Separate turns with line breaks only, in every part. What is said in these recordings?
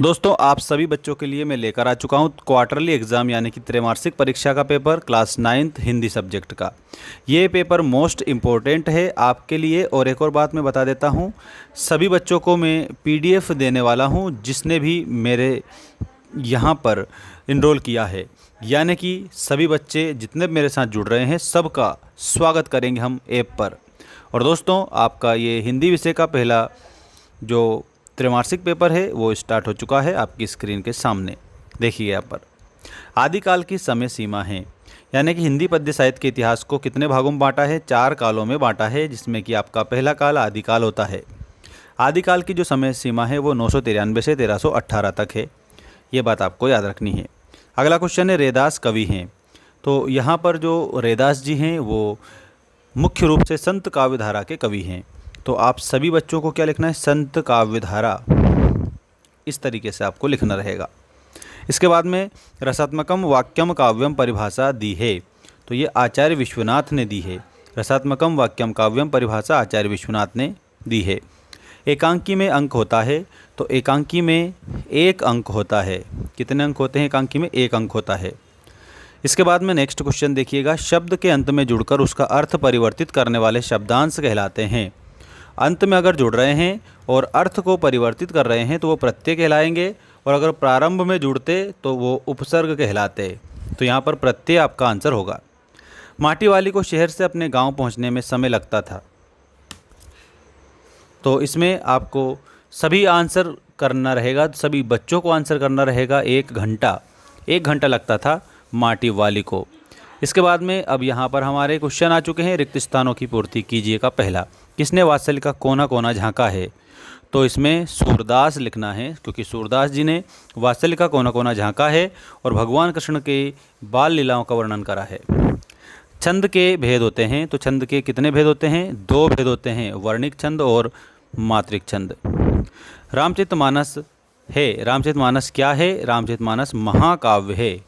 दोस्तों, आप सभी बच्चों के लिए मैं लेकर आ चुका हूं क्वार्टरली एग्ज़ाम यानी कि त्रैमासिक परीक्षा का paper class 9th Hindi subject का। ये पेपर मोस्ट इम्पोर्टेंट है आपके लिए। और एक और बात मैं बता देता हूं, सभी बच्चों को मैं पीडीएफ देने वाला हूं जिसने भी मेरे यहाँ पर इनरोल किया है। यानी कि सभी बच्चे जितने मेरे साथ जुड़ रहे हैं सबका स्वागत करेंगे हम ऐप पर। और दोस्तों, आपका ये हिंदी विषय का पहला जो त्रैमासिक पेपर है वो स्टार्ट हो चुका है आपकी स्क्रीन के सामने। देखिए यहाँ पर आदिकाल की समय सीमा है, यानी कि हिंदी पद्य साहित्य के इतिहास को कितने भागों में बांटा है? 4 कालों में बांटा है, जिसमें कि आपका पहला काल आदिकाल होता है। आदिकाल की जो समय सीमा है वो 993 से 1318 तक है। ये बात आपको याद रखनी है। अगला क्वेश्चन है, रैदास कवि हैं। तो यहाँ पर जो रैदास जी हैं वो मुख्य रूप से संत काव्यधारा के कवि हैं। तो आप सभी बच्चों को क्या लिखना है? संत काव्यधारा, इस तरीके से आपको लिखना रहेगा। इसके बाद में रसात्मकम वाक्यम काव्यम परिभाषा दी है, तो ये आचार्य विश्वनाथ ने दी है। रसात्मकम वाक्यम काव्यम परिभाषा आचार्य विश्वनाथ ने दी है। एकांकी में अंक होता है, तो एकांकी में 1 अंक होता है। कितने अंक होते हैं एकांकी में? 1 अंक होता है। इसके बाद में नेक्स्ट क्वेश्चन देखिएगा, शब्द के अंत में जुड़कर उसका अर्थ परिवर्तित करने वाले शब्दांश कहलाते हैं। अंत में अगर जुड़ रहे हैं और अर्थ को परिवर्तित कर रहे हैं तो वो प्रत्यय कहलाएंगे, और अगर प्रारंभ में जुड़ते तो वो उपसर्ग कहलाते। तो यहाँ पर प्रत्यय आपका आंसर होगा। माटी वाली को शहर से अपने गांव पहुंचने में समय लगता था, तो इसमें आपको सभी आंसर करना रहेगा, सभी बच्चों को आंसर करना रहेगा। 1 घंटा, 1 घंटा लगता था माटी वाली को। इसके बाद में अब यहाँ पर हमारे क्वेश्चन आ चुके हैं, रिक्त स्थानों की पूर्ति कीजिए का पहला, किसने वात्सल्य का कोना कोना झांका है? तो इसमें सूरदास लिखना है, क्योंकि सूरदास जी ने वात्सल्य का कोना कोना झांका है और भगवान कृष्ण के बाल लीलाओं का वर्णन करा है। छंद के भेद होते हैं, तो छंद के कितने भेद होते हैं? 2 भेद होते हैं, वर्णिक छंद और मात्रिक छंद। रामचरितमानस है, रामचरितमानस क्या है? रामचरितमानस महाकाव्य है,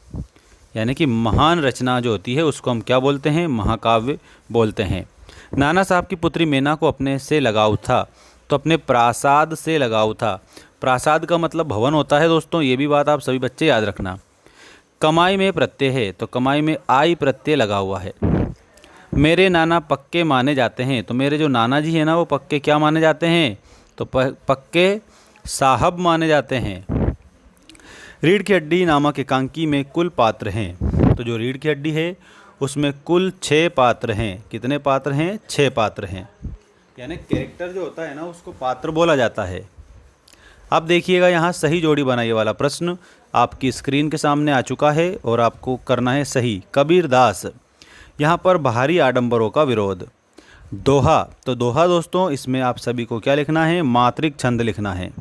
यानी कि महान रचना जो होती है उसको हम क्या बोलते हैं? महाकाव्य बोलते हैं। नाना साहब की पुत्री मैना को अपने से लगाव था, तो अपने प्रासाद से लगाव था। प्रासाद का मतलब भवन होता है दोस्तों, ये भी बात आप सभी बच्चे याद रखना। कमाई में प्रत्यय है, तो कमाई में आई प्रत्यय लगा हुआ है। मेरे नाना पक्के माने जाते हैं, तो मेरे जो नाना जी हैं ना वो पक्के क्या माने जाते हैं? तो पक्के साहब माने जाते हैं। रीढ़ की हड्डी नामक एकांकी में कुल पात्र हैं, तो जो रीढ़ की हड्डी है उसमें कुल 6 पात्र हैं। कितने पात्र हैं? 6 पात्र हैं। यानी कैरेक्टर जो होता है ना उसको पात्र बोला जाता है। अब देखिएगा यहाँ सही जोड़ी बनाइए वाला प्रश्न आपकी स्क्रीन के सामने आ चुका है और आपको करना है सही। कबीरदास, यहाँ पर बाहरी आडंबरों का विरोध। दोहा, तो दोहा दोस्तों इसमें आप सभी को क्या लिखना है? मात्रिक छंद लिखना है,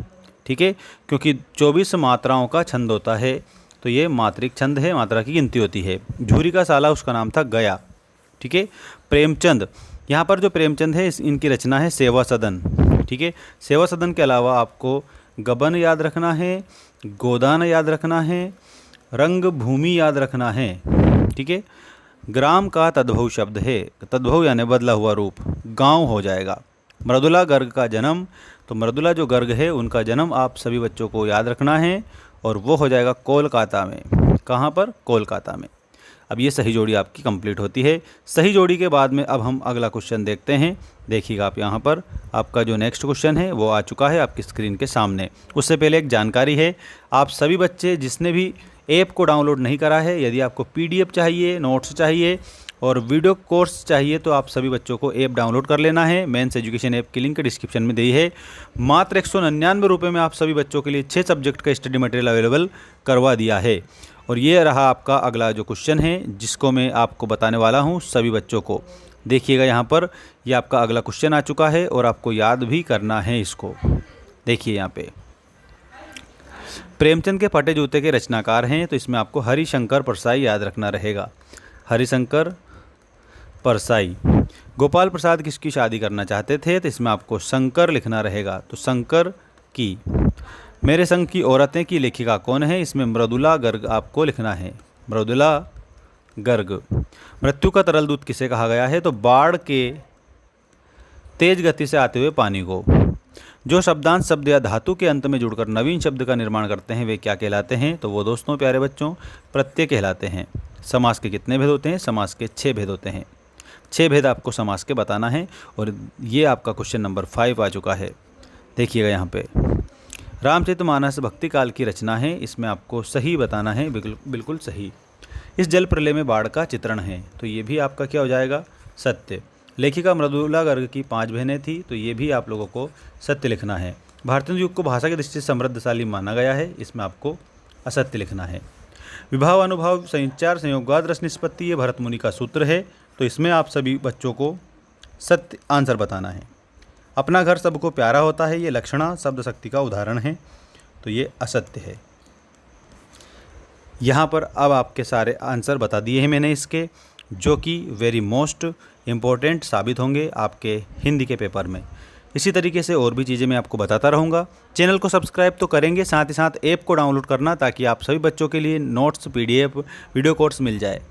ठीक है, क्योंकि 24 मात्राओं का छंद होता है, तो ये मात्रिक छंद है, मात्रा की गिनती होती है। झूरी का साला उसका नाम था गया, ठीक है। प्रेमचंद, यहाँ पर जो प्रेमचंद है इनकी रचना है सेवा सदन, ठीक है। सेवा सदन के अलावा आपको गबन याद रखना है, गोदान याद रखना है, रंग भूमि याद रखना है, ठीक है। ग्राम का तद्भव शब्द है, तद्भव यानी बदला हुआ रूप, गांव हो जाएगा। मृदुला गर्ग का जन्म, तो मृदुला जो गर्ग है उनका जन्म आप सभी बच्चों को याद रखना है और वो हो जाएगा कोलकाता में। कहाँ पर? कोलकाता में। अब ये सही जोड़ी आपकी कंप्लीट होती है। सही जोड़ी के बाद में अब हम अगला क्वेश्चन देखते हैं। देखिएगा आप यहाँ पर आपका जो नेक्स्ट क्वेश्चन है वो आ चुका है आपकी स्क्रीन के सामने। उससे पहले एक जानकारी है, आप सभी बच्चे जिसने भी ऐप को डाउनलोड नहीं करा है, यदि आपको पीडीएफ चाहिए, नोट्स चाहिए और वीडियो कोर्स चाहिए तो आप सभी बच्चों को ऐप डाउनलोड कर लेना है। मेंस एजुकेशन ऐप की लिंक डिस्क्रिप्शन में दी है। मात्र 199 रुपये में आप सभी बच्चों के लिए 6 सब्जेक्ट का स्टडी मटेरियल अवेलेबल करवा दिया है। और ये रहा आपका अगला जो क्वेश्चन है जिसको मैं आपको बताने वाला हूँ सभी बच्चों को। देखिएगा यहाँ पर ये आपका अगला क्वेश्चन आ चुका है और आपको याद भी करना है इसको। देखिए यहाँ पे प्रेमचंद के फटे जूते के रचनाकार हैं, तो इसमें आपको हरिशंकर परसाई याद रखना रहेगा। हरिशंकर परसाई। गोपाल प्रसाद किसकी शादी करना चाहते थे, तो इसमें आपको शंकर लिखना रहेगा, तो शंकर की। मेरे संग की औरतें की लेखिका कौन है, इसमें मृदुला गर्ग आपको लिखना है, मृदुला गर्ग। मृत्यु का तरल दूत किसे कहा गया है, तो बाढ़ के तेज गति से आते हुए पानी को। जो शब्दांश शब्द या धातु के अंत में जुड़कर नवीन शब्द का निर्माण करते हैं वे क्या कहलाते हैं? तो वो दोस्तों प्यारे बच्चों प्रत्यय कहलाते हैं। समास के कितने भेद होते हैं? समास के 6 भेद होते हैं। 6 भेद आपको समास के बताना है और ये आपका क्वेश्चन नंबर 5 आ चुका है। देखिएगा यहाँ पे रामचरितमानस भक्ति काल की रचना है, इसमें आपको सही बताना है, बिल्कुल सही। इस जल प्रलय में बाढ़ का चित्रण है, तो ये भी आपका क्या हो जाएगा? सत्य। लेखिका मृदुला गर्ग की 5 बहनें थी, तो ये भी आप लोगों को सत्य लिखना है। भारतीय युग को भाषा की दृष्टि से समृद्धशाली माना गया है, इसमें आपको असत्य लिखना है। विभाव अनुभाव संचार संयोगाद रस निष्पत्ति ये भरत मुनि का सूत्र है, तो इसमें आप सभी बच्चों को सत्य आंसर बताना है। अपना घर सबको प्यारा होता है, ये लक्षणा शब्द शक्ति का उदाहरण है, तो ये असत्य है। यहाँ पर अब आपके सारे आंसर बता दिए हैं मैंने इसके, जो कि वेरी मोस्ट इम्पोर्टेंट साबित होंगे आपके हिंदी के पेपर में। इसी तरीके से और भी चीज़ें मैं आपको बताता रहूँगा। चैनल को सब्सक्राइब तो करेंगे, साथ ही साथ ऐप को डाउनलोड करना ताकि आप सभी बच्चों के लिए नोट्स, PDF, वीडियो कोर्स मिल जाए।